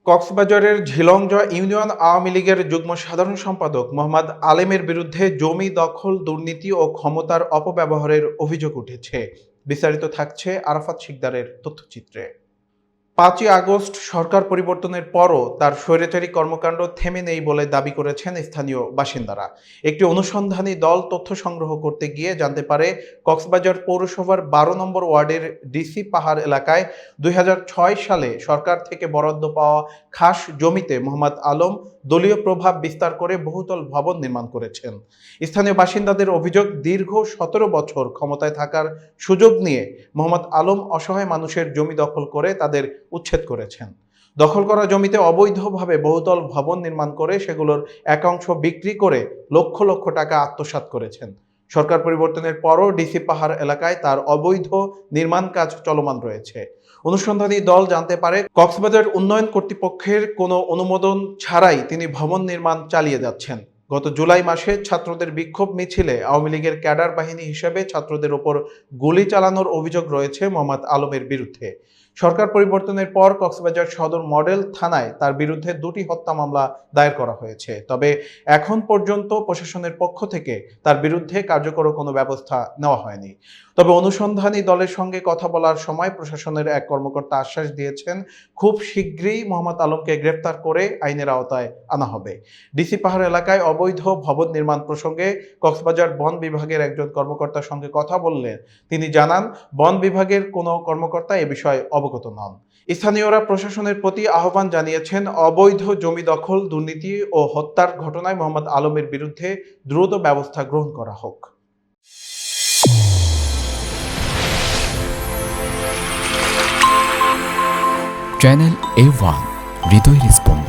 কক্সবাজারের ঝিলংজ ইউনিয়ন আওয়ামী লীগের যুগ্ম সাধারণ সম্পাদক মোহাম্মদ আলেমের বিরুদ্ধে জমি দখল, দুর্নীতি ও ক্ষমতার অপব্যবহারের অভিযোগ উঠেছে। বিস্তারিত থাকছে আরাফাত শিকদারের তথ্যচিত্রে। ৫ই আগস্ট সরকার পরিবর্তনের পরও তার স্বৈরাচারী কর্মকাণ্ড থেমে নেই বলে দাবি করেছেন স্থানীয় বাসিন্দারা। একটি অনুসন্ধানী দল তথ্য সংগ্রহ করতে গিয়ে জানতে পারে, কক্সবাজার পৌরসভার ১২ নম্বর ওয়ার্ডের ডিসি পাহাড় এলাকায় ২০০৬ সালে সরকার থেকে বরাদ্দ পাওয়া খাস জমিতে মোহাম্মদ আলম দলীয় প্রভাব বিস্তার করে বহুতল ভবন নির্মাণ করেছেন। স্থানীয় বাসিন্দাদের অভিযোগ, দীর্ঘ ১৭ বছর ক্ষমতায় থাকার সুযোগ নিয়ে মোহাম্মদ আলম অসহায় মানুষের জমি দখল করে তাদের উচ্ছেদ করেছেন। দখল করা জমিতে অবৈধভাবে বহুতল ভবন নির্মাণ করে সেগুলোর একাংশ বিক্রি করে লক্ষ লক্ষ টাকা আত্মসাৎ করেছেন। সরকার পরিবর্তনের পরও ডিসি পাহাড় এলাকায় তার অবৈধ নির্মাণ কাজ চলমান রয়েছে। অনুসন্ধানী দল জানতে পারে, কক্সবাজার উন্নয়ন কর্তৃপক্ষের কোনো অনুমোদন ছাড়াই তিনি ভবন নির্মাণ চালিয়ে যাচ্ছেন। গত জুলাই মাসে ছাত্রদের বিক্ষোভ মিছিলে আওয়ামী লীগের ক্যাডার বাহিনী হিসেবে ছাত্রদের ওপর গুলি চালানোর অভিযোগ রয়েছে মোহাম্মদ আলমের বিরুদ্ধে। সরকার পরিবর্তনের পর কক্সবাজার সদর মডেল থানায় তার বিরুদ্ধে ২টি হত্যা মামলা দায়ের করা হয়েছে। তবে এখন পর্যন্ত প্রশাসনের পক্ষ থেকে তার বিরুদ্ধে কার্যকর কোনো ব্যবস্থা নেওয়া হয়নি। তবে অনুসন্ধানী দলের সঙ্গে কথা বলার সময় প্রশাসনের এক কর্মকর্তা আশ্বাস দিয়েছেন, খুব শীঘ্রই মোহাম্মদ আলমকে গ্রেফতার করে আইনের আওতায় আনা হবে। ডিসি পাহাড় এলাকায় অবৈধ ভবন নির্মাণ প্রসঙ্গে কক্সবাজার বন বিভাগের একজন কর্মকর্তার সঙ্গে কথা বললে তিনি জানান, বন বিভাগের কোনো কর্মকর্তা এ বিষয়ে অবগত নন। স্থানীয়রা প্রশাসনের প্রতি আহ্বান জানিয়েছেন, অবৈধ জমি দখল, দুর্নীতি ও হত্যার ঘটনায় মোহাম্মদ আলমের বিরুদ্ধে দ্রুত ব্যবস্থা গ্রহণ করা হোক। চ্যানেল A1 হৃদয় রেসপন্স।